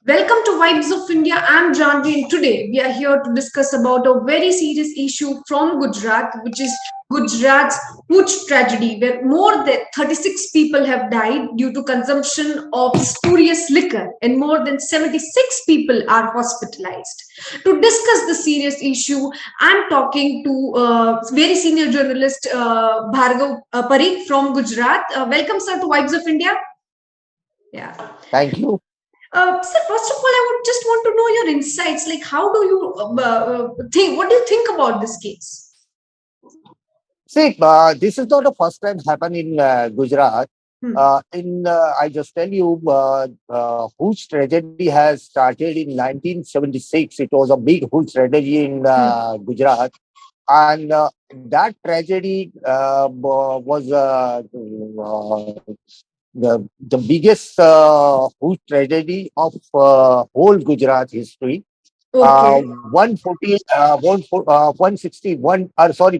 Welcome to Vibes of India. I'm Janvi, and today we are here to discuss about a very serious issue from Gujarat, which is Gujarat's Hooch tragedy, where more than 36 people have died due to consumption of spurious liquor, and more than 76 people are hospitalized. To discuss the serious issue, I'm talking to very senior journalist Bhargav Parikh from Gujarat. Welcome, sir, to Vibes of India. Yeah. Thank you. Sir, first of all, I would just want to know your insights. Like, how do you think? What do you think about this case? See, this is not the first time happened in Gujarat. Hmm. I just tell you, Hooch tragedy has started in 1976. It was a big Hooch tragedy in Hmm. Gujarat, and that tragedy was the biggest Hooch tragedy of whole Gujarat history. Okay. 140, 161, sorry,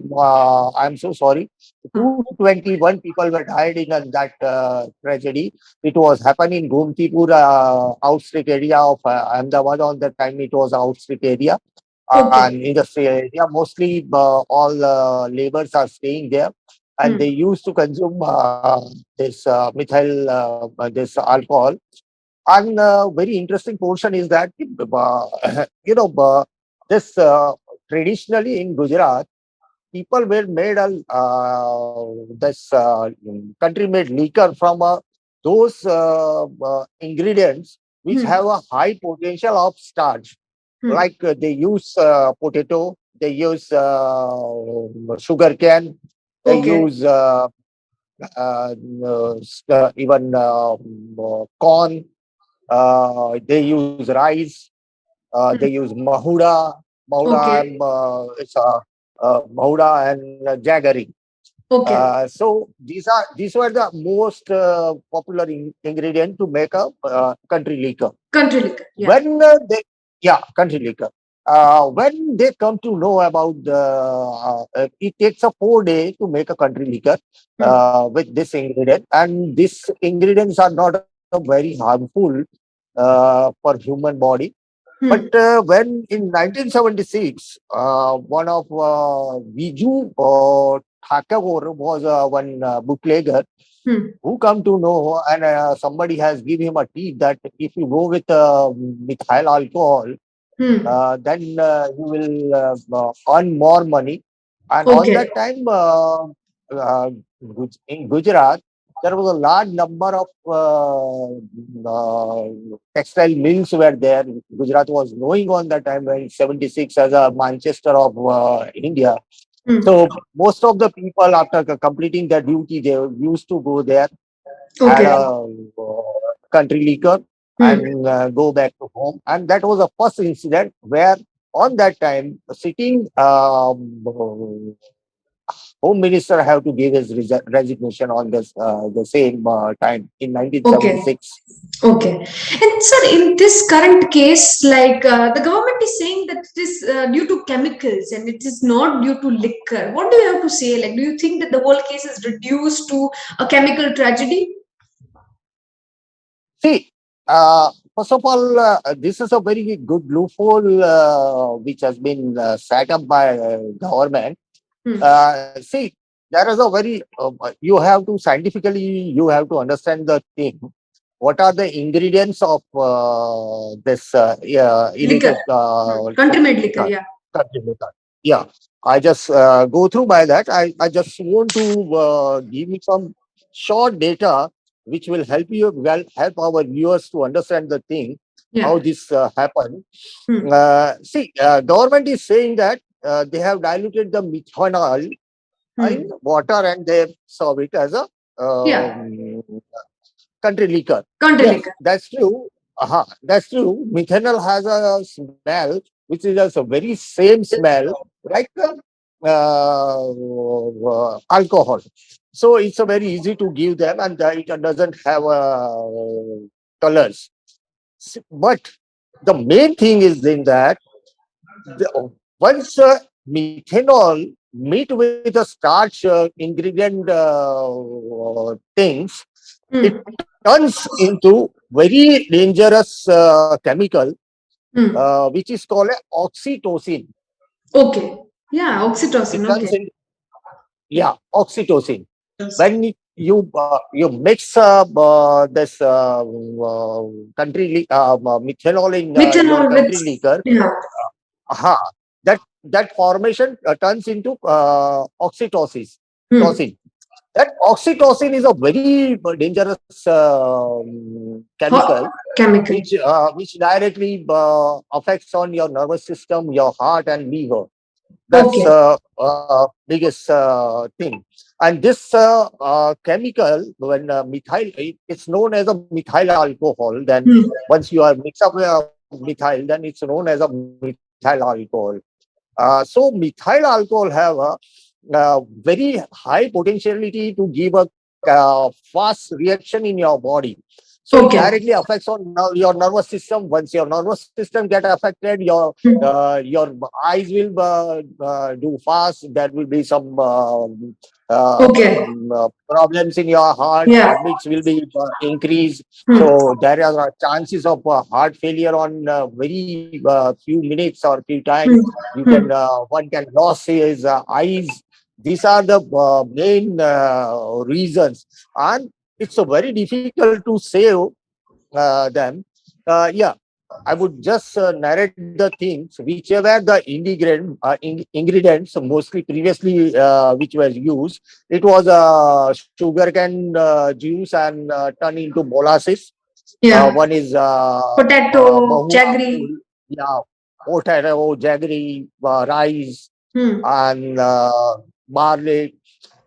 I'm so sorry. Huh. 221 people were died in that tragedy. It was happening in Gomtipur, outskirts area of Ahmedabad. On that time, it was outskirts area. Okay. And industrial area, mostly all laborers are staying there. And they Hmm. used to consume this methyl, this alcohol. And very interesting portion is that, this traditionally in Gujarat, people were made this country made liquor from those ingredients which Hmm. have a high potential of starch. Hmm. Like they use potato, they use sugar cane, they Okay. use even corn, they use rice, they Hmm. use mahuda Okay. and it's mahuda and jaggery. Okay. So these were the most popular ingredient to make a country liquor. Country liquor. Yeah. When country liquor. When they come to know about it takes a 4 day to make a country liquor Hmm. with this ingredient, and these ingredients are not very harmful for human body. But Hmm. when in 1976, one of Viju Thakur was one bootlegger Hmm. who come to know, and somebody has given him a tip that if you go with methyl alcohol, Hmm. then you will earn more money. And on Okay. that time, in Gujarat, there was a large number of textile mills were there. Gujarat was knowing on that time when 76 as a Manchester of India. Hmm. So most of the people after completing their duty, they used to go there, had Okay. a country liquor Hmm. and go back to home. And that was the first incident where on that time, sitting home minister have to give his resignation on this the same time in Okay. 1976. Okay. And sir, in this current case, like the government is saying that it is due to chemicals and it is not due to liquor. What do you have to say? Like, do you think that the whole case is reduced to a chemical tragedy? See, first of all, this is a very good loophole which has been set up by government. Hmm. See, there is a very you have to scientifically you have to understand the thing. What are the ingredients of this Liquor. illegal Country made liquor, liquor, yeah. country liquor? Yeah, I just go through by that. I just want to give you some short data which will help you help our viewers to understand the thing how Yeah. this happened. Hmm. See, government is saying that they have diluted the methanol in Hmm. water and they serve it as a Yeah. country liquor. Country Yes, liquor. that's true. That's true. Methanol has a smell which is also very same smell like alcohol. So it's a very easy to give them and it doesn't have colors. But the main thing is in that once methanol meet with a starch ingredient things, it Hmm. turns into very dangerous chemical, Hmm. which is called a oxytocin. Okay. Yeah, oxytocin. It Okay. turns in, yeah, oxytocin. Yes. When you mix this methanol in your Methanol with, country liquor, yeah. aha, that formation turns into oxytocin. Hmm. Tocin. That oxytocin is a very dangerous chemical, Hot chemical. which directly affects on your nervous system, your heart and liver. That's Okay. biggest thing. And this chemical, when it's known as a methyl alcohol. Then Hmm. once you are mix up methyl, then it's known as a methyl alcohol. So methyl alcohol have a very high potentiality to give a fast reaction in your body. So it Okay. directly affects on your nervous system. Once your nervous system get affected, Hmm. your eyes will do fast. There will be some Okay. problems in your heart, Yeah. which will be increased. Hmm. So there are chances of heart failure on very few minutes or few times. Hmm. You can Hmm. one can lose his eyes. These are the main reasons, and it's very difficult to save them. Yeah, I would just narrate the things whichever the ingredients mostly previously which was used. It was sugarcane juice and turned into molasses. Yeah. One is Potato, mahua, jaggery. yeah, potato, jaggery, rice, Hmm. and barley.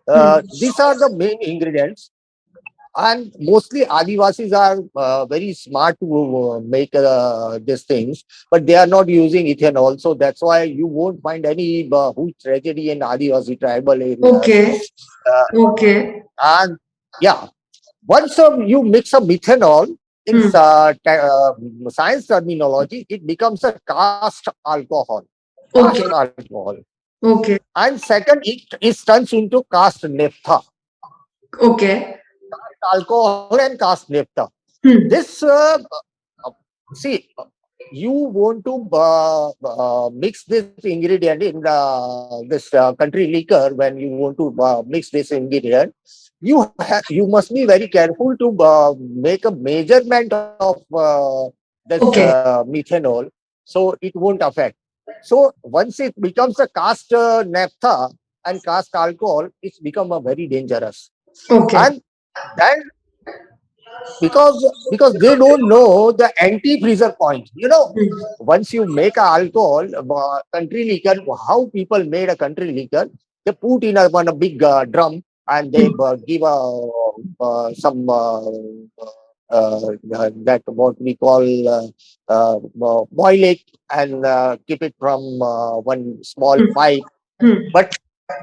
Hmm. These are the main ingredients, and mostly Adivasis are very smart to make these things, but they are not using ethanol. So that's why you won't find any Hooch tragedy in Adivasi tribal areas. Okay. Okay. And yeah, once you mix a methanol in Hmm. science terminology, it becomes a cast alcohol. Cast Okay. alcohol. Okay. And second, it is turns into cast naphtha. Okay. Alcohol and cast naphtha. Hmm. This see, you want to mix this ingredient in this country liquor. When you want to mix this ingredient, you must be very careful to make a measurement of this Okay. methanol, so it won't affect. So once it becomes a cast naphtha and cast alcohol, it's become a very dangerous. Okay. And then because they don't know the anti-freezer point. Hmm. Once you make a alcohol, country liquor, how people made a country liquor, they put in a big drum, and they Hmm. give some that what we call boil it and keep it from one small Hmm. pipe. Hmm. But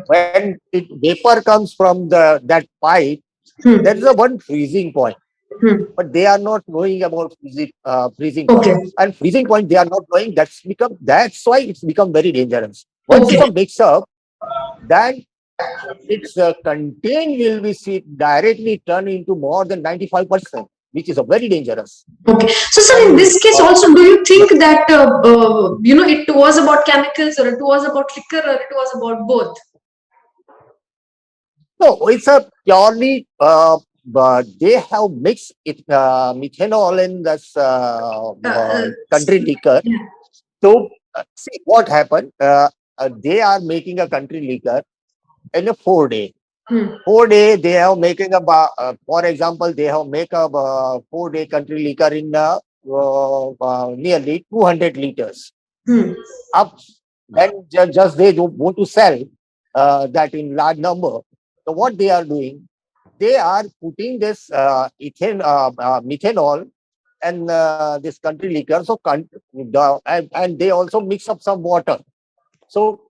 when it vapor comes from that pipe, there is Hmm. a one freezing point, Hmm. but they are not knowing about freezing point. Okay. And freezing point they are not knowing. That's why it's become very dangerous. Once it's Okay. a mix up, then its content will be directly turned into more than 95%, which is a very dangerous. Okay. So, sir, in And this case, also, do you yeah, think that it was about chemicals, or it was about liquor, or it was about both? no, it's a purely but they have mixed it methanol in this country liquor. Yeah. So see what happened. They are making a country liquor in a 4 day. Hmm. 4 day they have making a for example, they have make a 4 day country liquor in nearly 200 liters. Hmm. Up then just they don't want to sell that in large number. So what they are doing, they are putting this methanol and this country liquor. So and they also mix up some water. So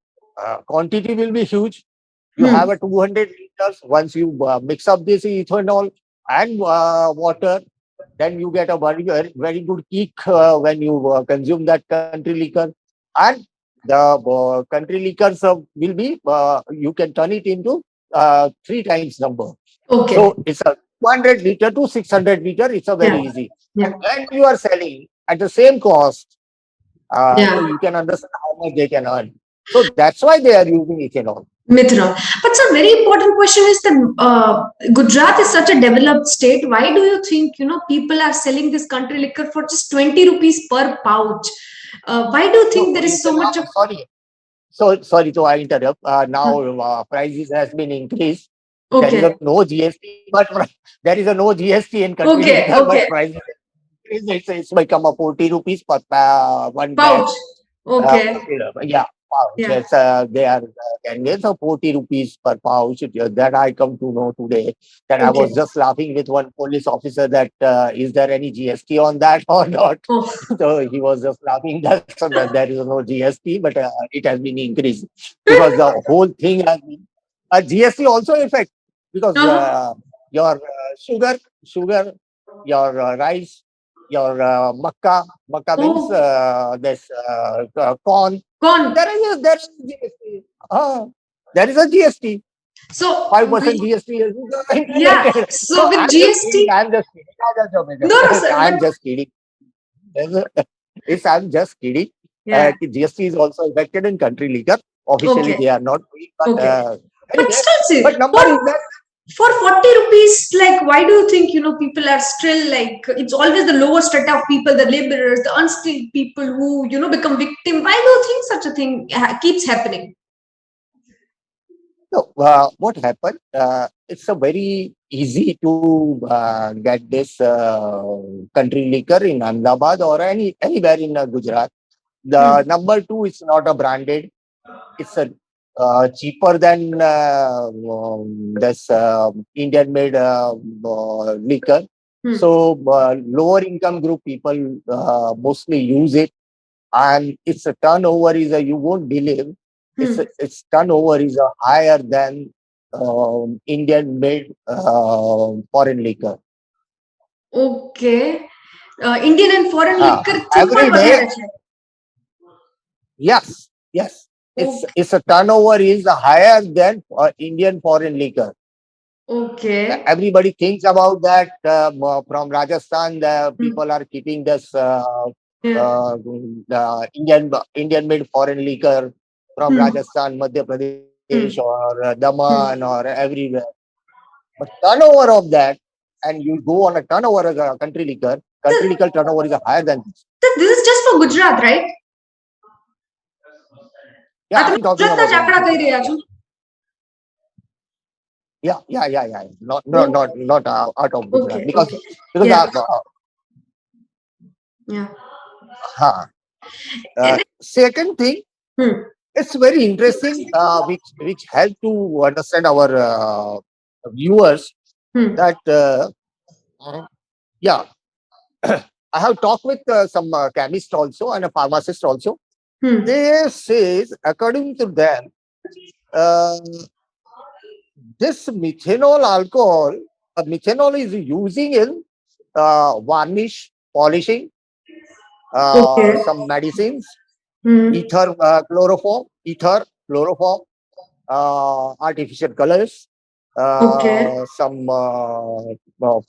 quantity will be huge. You Hmm. have a 200 liters. Once you mix up this ethanol and water, then you get a very good kick when you consume that country liquor. And the country liquors will be you can turn it into 3 times number. Okay. So it's a 200 liter to 600 liter. It's a very Yeah. easy. Yeah. And when you are selling at the same cost, so Yeah. you can understand how much they can earn. So that's why they are using ethanol. Mithra. But some very important question is that Gujarat is such a developed state. Why do you think people are selling this country liquor for just 20 rupees per pouch? Why do you No, think there is it's so now, much of? sorry. So sorry to interrupt. Now Hmm. prices has been increased. There is a Okay. no GST, but there is a no GST in country Okay. liquor, but Okay. prices increased. It's become a 40 rupees per one bag. Pouch. Okay. Yeah, pouch. Yeah. Yes, they are getting it. So 40 rupees per pouch. That I come to know today. That I Okay. was just laughing with one police officer that is there any GST on that or not? Oh. So he was just laughing that so that there is no GST, but it has been increased because the whole thing has been GST also effect because Uh-huh. your sugar, your rice, your Makkah means Oh. this corn. Gone. There is GST. There is a GST. So 5% we, GST is yeah. implemented. So So with I'm just kidding. GST, I'm just kidding. no, no, sir. I'm But just kidding. It's I'm just kidding. yeah. GST is also affected in country liquor. Officially, Okay. they are not doing, but Okay. But anyway. still, see, But number is that for 40 rupees, like, why do you think people are still like, it's always the lower strata of people, the laborers, the unskilled people who become victim? Why do you think such a thing keeps happening? no, what happened? It's a very easy to get this country liquor in Ahmedabad or anywhere in Gujarat. The Hmm. number two is not a branded. It's a cheaper than this Indian made liquor. Hmm. So lower income group people mostly use it, and its a turnover is a you won't believe Hmm. its turnover is a higher than Indian made foreign liquor. Okay. Indian and foreign liquor થી પણ Every day, વધારે છે. yes, yes. Okay. It's a turnover is higher than Indian foreign liquor. Okay. Everybody thinks about that from Rajasthan. The Hmm. people are keeping this Yeah. Indian made foreign liquor from Hmm. Rajasthan, Madhya Pradesh, or Hmm. Daman Hmm. or everywhere. But turnover of that, and you go on a turnover as a country liquor turnover is higher than this. This is just for Gujarat, right? Yeah, આ તમે I'm talking ગુજરાતના about જ આંકડા કહી Gujarat. રહ્યા Yeah, છો. yeah. Not Oh, out of Gujarat okay, because okay. because Yeah, yeah. uh, And second thing, hmm, it's very interesting, which help to understand our viewers hmm, that yeah, I have talked with some chemist also and a pharmacist also. hmm. They says according to them, uh, this methanol alcohol, methanol is using in varnish, polishing, Okay. some medicines, Hmm. ether, chloroform, artificial colors, Okay. some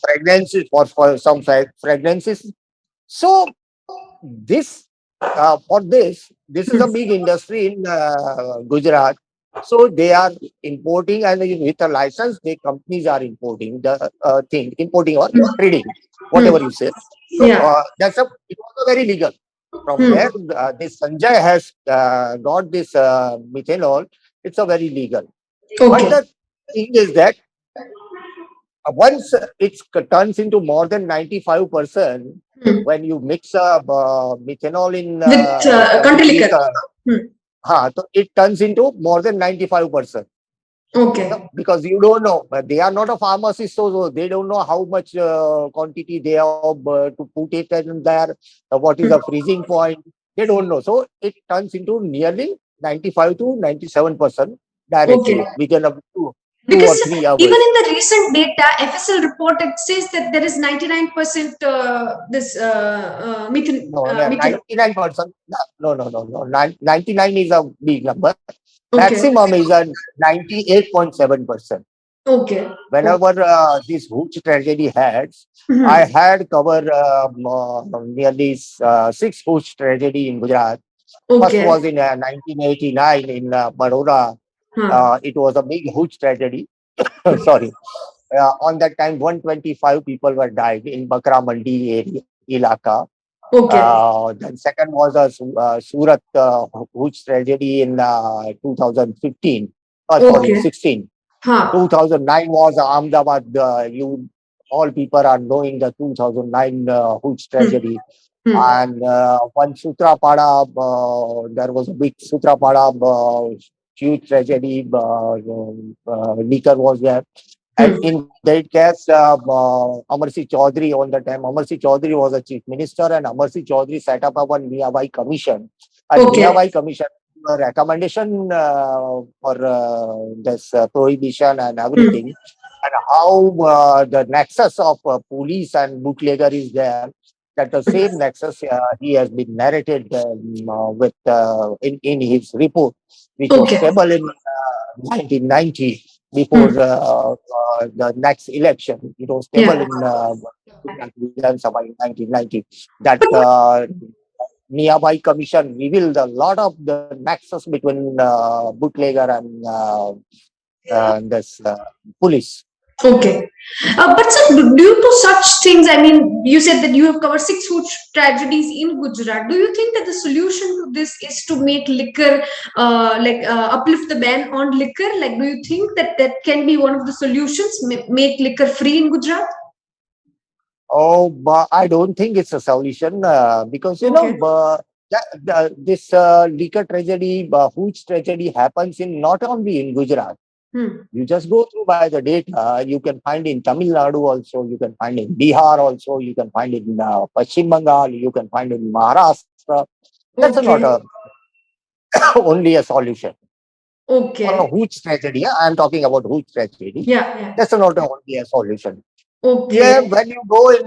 fragrances for some fragrances. So this for this is a Hmm. big industry in Gujarat. So they are importing and with a license, the companies are importing the importing or Hmm. trading, Hmm. whatever you say. So Yeah. it was a very legal. From Hmm. where this Sanjay has got this methanol, it's a very legal. But Okay. the thing is that once it turns into more than 95%, Hmm. when you mix methanol in With country country liquor. liquor, Hmm. so it turns into more than 95%. Okay. Because you don't know, but they are not a pharmacist, so they don't know how much quantity they have to put it in there, what is the Hmm. freezing point. They don't know. So it turns into nearly 95 to 97% Okay. directly within a two Because or three even hours. in the recent data, FSL report, it says that there is 99% this No, no, methanol. 99%. No. 99 is a big number. Okay. Maximum is a 98.7%. Okay. Okay. Whenever this Hooch tragedy had, I Mhm. had covered nearly six Hooch tragedy in Gujarat. First Okay. was in 1989 in Baroda. Huh. It was a big Hooch tragedy. Sorry. On that time, 125 people were died in Bakra Mandi area, Ilaka. Okay. Then second was a Surat Hooch tragedy in 2015. Sorry, Okay. 16. Huh. 2009 was Ahmedabad. You all people are knowing the 2009 Hooch Hmm. tragedy. Hmm. And one Sutrapada, there was a big Sutrapada huge tragedy. Liquor was there. And Hmm. in that case, Amarsi Chaudhary on the time, Amarsi Chaudhary was a chief minister, and Amarsi Chaudhary set up a one Miabai commission. And Okay. Miabai commission a recommendation for this prohibition and Hmm. everything, and how the nexus of police and bootlegger is there. That the same nexus he has been narrated with in his report, which was Okay. stable in 1990 before Hmm. the next election. It was stable Yeah. in Vidhan Sabha in 1990. That nearby commission revealed a lot of the nexus between bootlegger and this police. Okay. But sir, due to such things, I mean, you said that you have covered six huge tragedies in Gujarat. Do you think that the solution to this is to make liquor, uplift the ban on liquor? Like, do you think that that can be one of the solutions, make liquor free in Gujarat? Oh, but I don't think it's a solution because Okay. this liquor tragedy, huge tragedy happens in not only in Gujarat. Hmm. You just go through by the data. You can find in Tamil Nadu also. You can find in Bihar also. You can find in Pashchim Bengal. You can find in Maharashtra. That's not a Okay. only a solution for a Okay. huge tragedy. Yeah, I'm talking about huge tragedy. Yeah. Yeah. That's not only a solution. Yeah, Okay. when you go in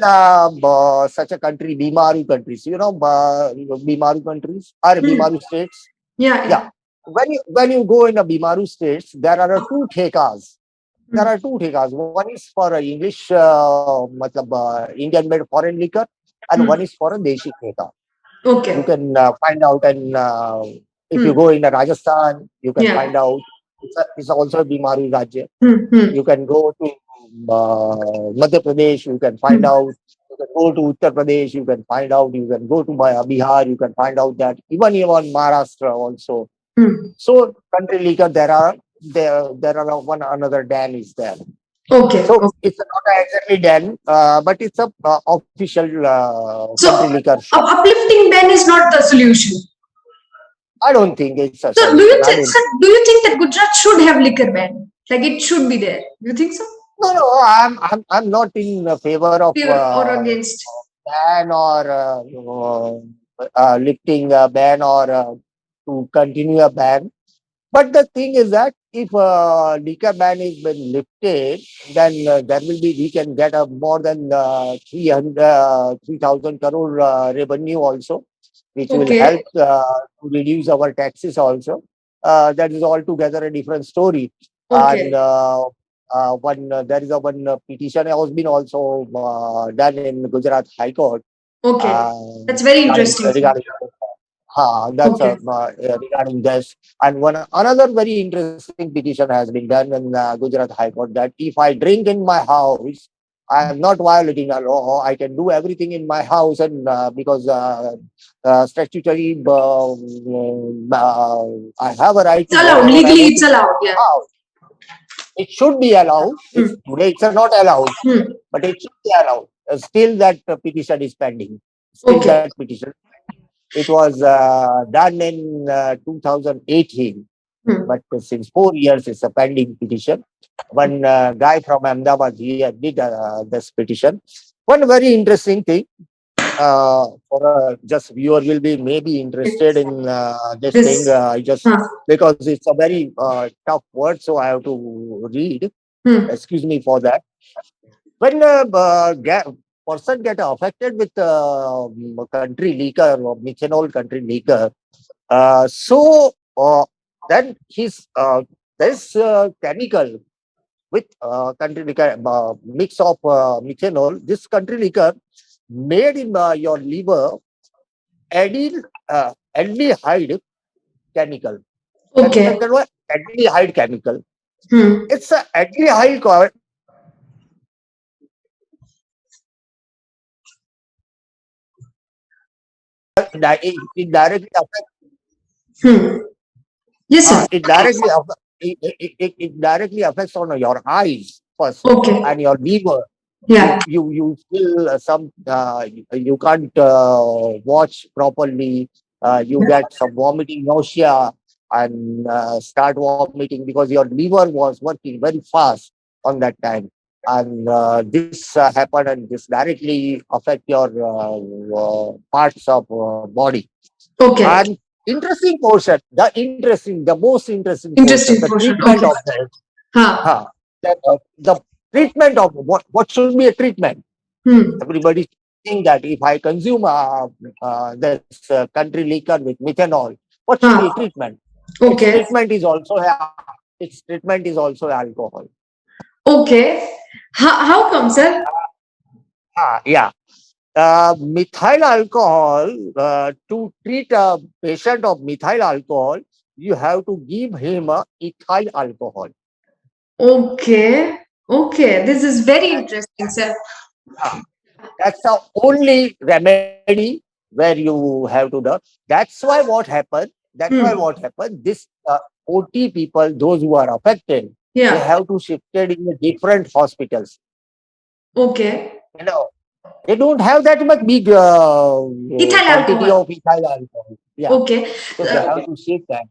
such a country, Bimaru countries, Bimaru countries or Hmm. Bimaru states. Yeah. Yeah, Yeah. when you go in a Bimaru states, there are two thekas. There Hmm. are two thekas. One is for a English, Indian made foreign liquor, and one Hmm. is for a Deshi theka. You Okay. can find out, and if you Hmm. go in Rajasthan, you can Yeah. find out. It's also a Bimaru Rajya. Hmm. Hmm. You can go to Madhya Pradesh, you can find Hmm. out. You can go to Uttar Pradesh, you can find out. You can go to Bihar, you can find out that even Maharashtra also. Hmm. So country liquor, there are one another dam is there. Okay. So Okay. it's not exactly dam, but it's a official So, country liquor shop. uplifting ban is not the solution. I don't think it's a So, do solution. you I think, don't. sir, do you think that Gujarat should have liquor ban? Like it should be there. You think so? No, no, I'm not in favor of Pure or against? ban or lifting a ban or to continue a ban. But the thing is that if liquor ban is been lifted, then there will be we can get a more than 3,000 crore revenue also, which will help Okay. to reduce our taxes also. That is altogether a different story. And Okay. one there is a one petition has been also done in Gujarat High Court Okay. uh, That's very regarding interesting, sir. regarding that's Okay. regarding this. And one another very interesting petition has been done in Gujarat High Court that if I drink in my house, I am not violating a law. I can do everything in my house, and because statutory, I have a right It's to allowed. whatever I Legally, want it's to do in allowed. Yeah. my house. It should be allowed. It's Hmm. today it's not allowed, Hmm. but it should be allowed. Still, that petition is pending. Still, Okay. that petition. It was done in 2018, Hmm. but since 4 years, it's a pending petition. One guy from Ahmedabad here did this petition. One very interesting thing for just viewer will be maybe interested in this thing. This. I just Huh. because it's a very tough word, so I have to read. Hmm. Excuse me for that. When person get affected with country liquor or methanol country liquor, so then his this chemical with country liquor, mix of methanol. This country liquor made in your liver aldehyde aldehyde chemical. Okay. That was aldehyde chemical. Hmm. It's a aldehyde it directly affects Hmm. Yes, sir. it directly it directly affects on your eyes first Okay. and your liver. Yeah. You feel some you can't watch properly. You get some vomiting, nausea, and start vomiting because your liver was working very fast on that time. And this happened, and this directly affect your parts of body. Okay. And interesting portion, the most interesting portion, Interesting the portion. treatment Okay. of that. Huh. The treatment of what should be a treatment. Hmm. Everybody think that if I consume this country liquor with methanol, what should be a Huh. treatment? Its Okay. treatment is also its treatment is also alcohol. Okay. How come, sir? Yeah. Methyl alcohol, to treat a patient of methyl alcohol, you have to give him a ethyl alcohol. Okay. Okay. This is very interesting, sir. Ah, that's the only remedy where you have to do. That's why what happened. That's why Hmm. what happened. This OT people, those who are affected, they Yeah. have to shifted in the different hospitals. Okay. You know, they don't have that much big Ethyl quantity alcohol. of ethyl alcohol. Yeah, Okay. so they have to shift that.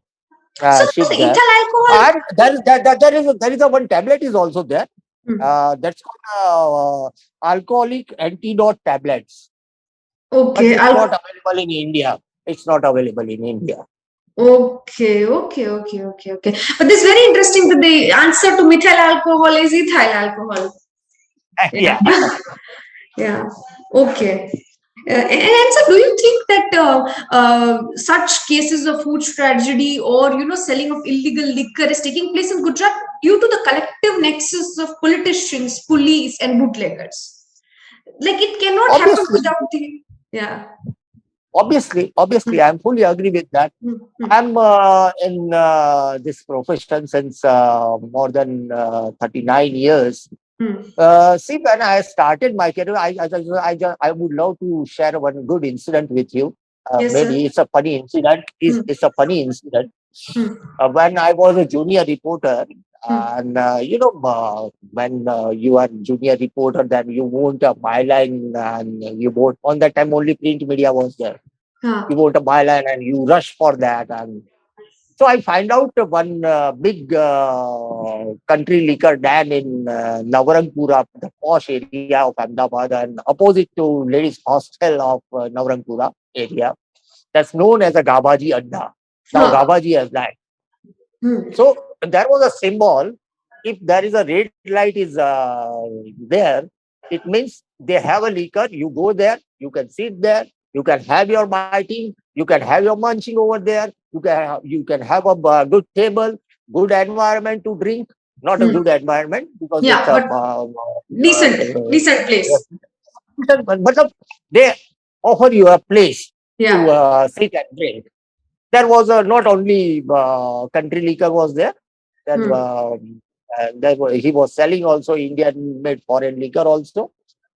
So Shift ethyl there. alcohol. And there is a one tablet is also there. Hmm. That's called alcoholic antidote tablets, but Okay. it's not available in India. It's not available in India. Okay, okay, okay, okay, okay. But this is very interesting that the answer to methyl alcohol is ethyl alcohol. Yeah. Yeah, Yeah. Okay. And so, do you think that such cases of food tragedy or selling of illegal liquor is taking place in Gujarat due to the collective nexus of politicians, police, and bootleggers? Like it cannot happen obviously, without the yeah. obviously, I'm fully agree with that. Hmm, hmm, I'm in this profession since more than 39 years. hmm, See, when I started my career, I would love to share one good incident with you. yes, sir. Maybe it's a funny incident. Hmm, It's a funny incident. hmm, When I was a junior reporter, hmm. and when you are junior reporter, then you want a byline, and you vote. On that time, only print media was there. Huh. You vote a byline, and you rush for that, and so I find out one big country liquor dam in Navarangpura, the posh area of Ahmedabad, and opposite to ladies' hostel of Navarangpura area. That's known as a Gabaji Adda. Now Huh. Gabaji has died. Hmm. So there was a symbol. If there is a red light is there, it means they have a liquor. You go there, you can sit there, you can have your biting, you can have your munching over there. You can have a good table, good environment to drink. Not a Hmm. good environment because it's Yeah, a but decent place. but they offer you a place to Yeah. sit and drink. There was not only country liquor was there. There, Hmm. he was selling also Indian made foreign liquor also,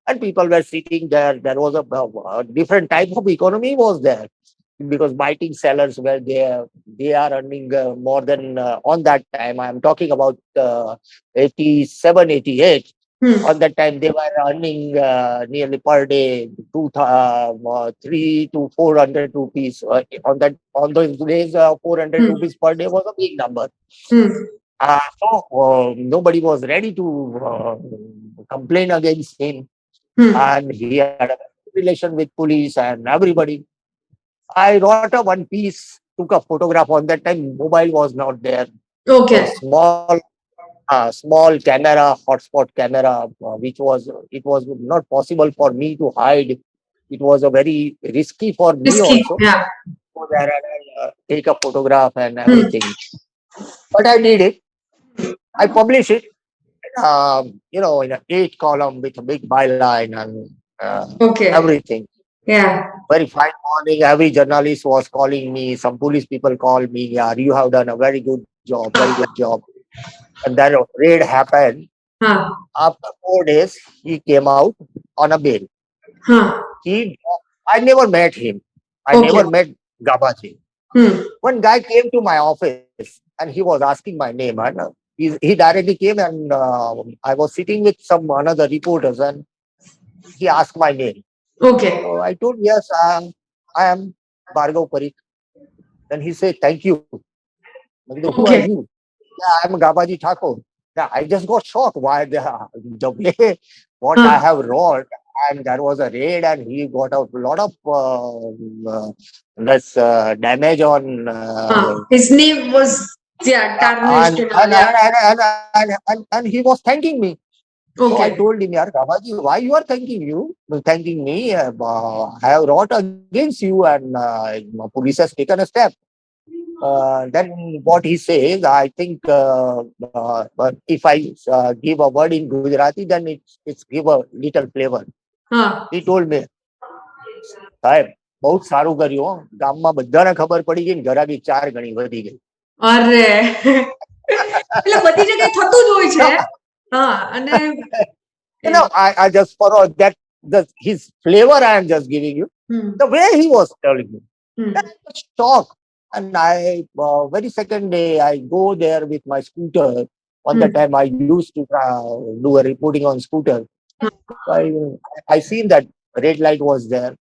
and people were sitting there. There was a different type of economy was there because biting sellers were there. They are earning more than on that time. I am talking about 87, 88. Hmm. On that time, they were earning nearly per day 3 to 400 rupees. On those days, 400 Hmm. rupees per day was a big number. Hmm. So nobody was ready to complain against him, Hmm. and he had a relation with police and everybody. I wrote a one piece, took a photograph. On that time, mobile was not there. A Okay. small camera, hotspot camera, which was it was not possible for me to hide. It was a very risky for me Risky. also. Yeah. So there take a photograph and Hmm. everything. But I did it. I published it. in an 8 column with a big byline and Okay. everything. Yeah. Very fine morning. Every journalist was calling me. Some police people called me. Yeah, you have done a very good job, very good job. And then a raid happened. Huh. After 4 days, he came out on a bail. Huh. He, I never met him. I Okay. never met Gabaji. Hmm. One guy came to my office and he was asking my name. And he directly came and I was sitting with some another reporters and he asked my name. Okay. So I told, yes, I am Bhargav Parikh. Then he said, thank you. I said, who are Okay. you? Yeah, I'm Gabaji Thakur. Yeah, I just got shocked why the way what I Huh. have wrote. And there was a raid, and he got a lot of this damage on, Huh. His name was, yeah, tarnished and all. Yeah. and he was thanking me. So I Okay. told him, "Yaar, Babaji, why you are thanking me? I have wrought against you, and police has taken a step." Then what he says, I think, but if I give a word in Gujarati, then it's give a little flavor. Huh. He told me, સાહેબ બહુ જ સારું કર્યું હો. ગામમાં બધાને ખબર પડી ગઈ ને ઘરાકી 4 ગણી વધી ગઈ. અરે એટલે બધી જગ્યાએ થતું જ હોય છે. હા અને I just follow that his flavor I am just giving you. The way he was telling me. Then I was shocked. And I, very second day, I go there with my scooter. On that time, I used to do a reporting on scooter. So I seen that red light was there.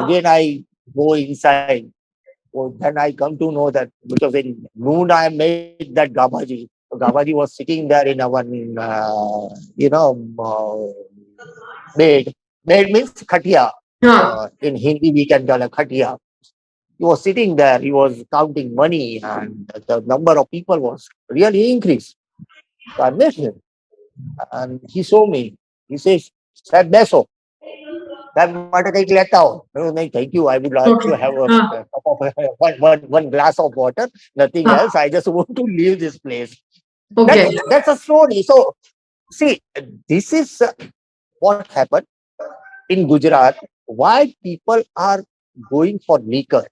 Again, I go inside. So then I come to know that because in noon I met that Gabaji. So Gabaji was sitting there in a one, bed. Bed means khatia. In Hindi, we can call a khatia. He was sitting there, he was counting money, and the number of people was really increased. So I met him, and he saw me. He says, "Sir, beso. That matter take leta ho." No, no, thank you. I would like to have a cup of one glass of water. Nothing else. I just want to leave this place. That's a story. So see, this is what happened in Gujarat. Why people are going for liquor?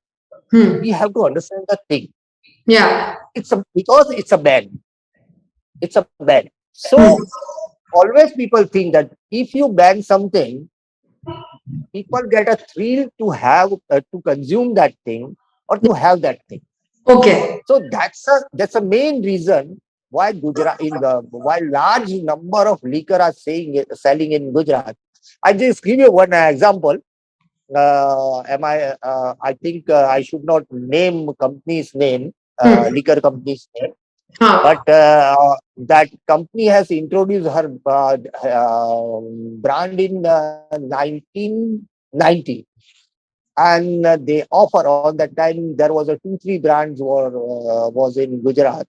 We have to understand the thing. Yeah. Because it's a ban. It's a ban. So always people think that if you ban something, people get a thrill to have to consume that thing or to have that thing. Okay. So that's a main reason why Gujarat why large number of liquor are selling in Gujarat. I just give you one example. I think I should not name company's name, liquor company's name, but that company has introduced her brand in 1990, and they offer on that time there was a 2-3 brands was in Gujarat,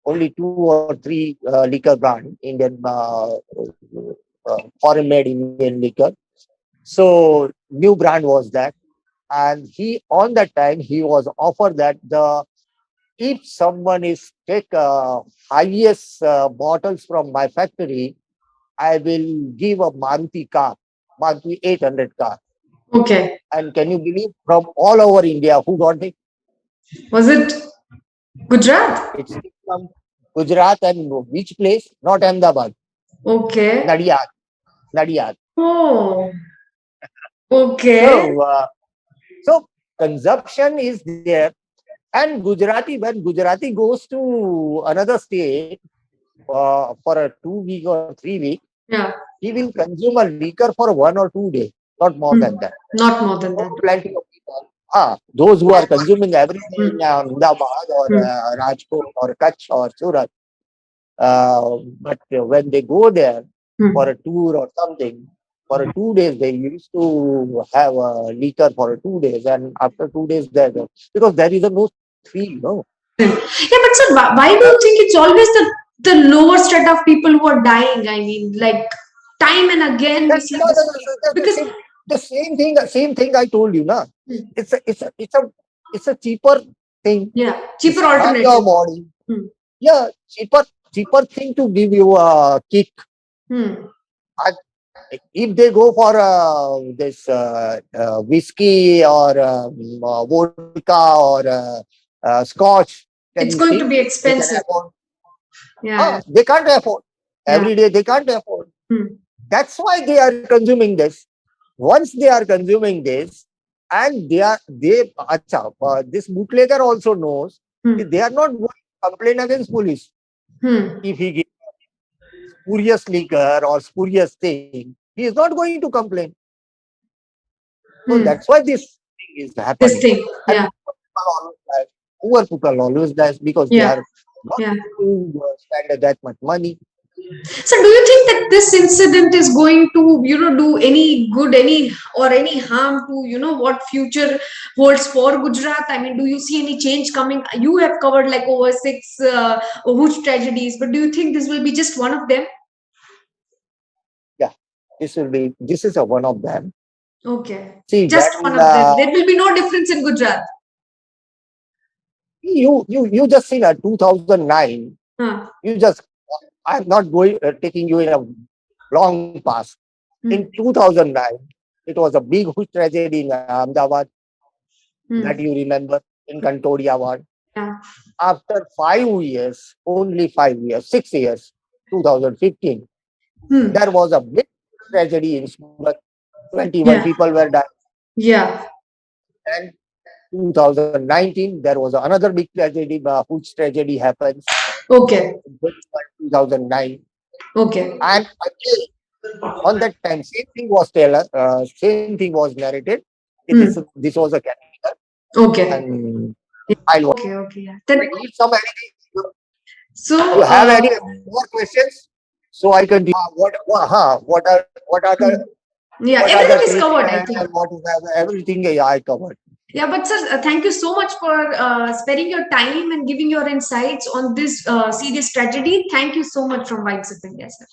only 2 or 3 liquor brand, Indian foreign made Indian liquor. So new brand was that, and he on that time he was offered that the if someone is take highest bottles from my factory, I will give a Maruti car, Maruti 800 car. Okay. And can you believe from all over India who got it? Was it Gujarat? It's from Gujarat and which place? Not Ahmedabad. Okay. Nadiad. Oh. Okay. So consumption is there. And when Gujarati goes to another state for a 2 week or 3 week, Yeah. he will consume a liquor for 1 or 2 days, not more than that. Not more than So that. plenty of people. Those who are consuming every day in Ahmedabad or Rajkot or Kutch or Surat, but when they go there for a tour or something, for 2 days they used to have a liquor for 2 days, and after 2 days they go because there is a no thrill, no. Yeah, but sir, why do you think it's always the lower strata of people who are dying? I mean, like time and again we see this because The same thing I told you, na. It's a cheaper thing. yeah, It's cheaper harm your alternative. body. Yeah, cheaper. cheaper thing to give you a kick. Hmm. And if they go for this whiskey or vodka or scotch, can you It's going think to be they can expensive. afford? Yeah. They can't afford. Yeah. Every day they can't afford. Hmm. That's why they are consuming this. Once they are consuming this, and this bootlegger also knows Hmm. that they are not going to complain against police Hmm. if he gives spurious liquor or spurious thing. He is not going to complain. So Hmm. that's why this thing is This happening. thing. And Yeah. poor people always dies because they Yeah. are not Yeah. going to spend that much money. So, do you think that this incident is going to, do any good, any harm to, what future holds for Gujarat? I mean, do you see any change coming? You have covered like over six huge tragedies, but do you think this will be just one of them? Yeah, this is a one of them. Okay, See, just one when of them. There will be no difference in Gujarat. you just seen 2009, Huh. you just I'm not going taking you in a long past. In Hmm. 2009, it was a big huge tragedy in Ahmedabad that Hmm. you remember in Kantodia ward. Yeah. After 5 years, only 5 years, 6 years, 2015, Hmm. there was a big tragedy in Surat. 21 Yeah. people were died. Yeah. And 2019, there was another big tragedy, huge tragedy happens Okay. in 2009. Okay. And again, on that time, same thing was narrated. Hmm. This was a chemical Okay. and Yeah. I'll Okay. Okay. Yeah. Then, need some anything. so, You have any more questions? So I can hmm. Yeah, what are the everything is covered, I treatment think. and what is everything I covered. Yeah, but sir, thank you so much for sparing your time and giving your insights on this serious tragedy. Thank you so much from Vibes of India, sir.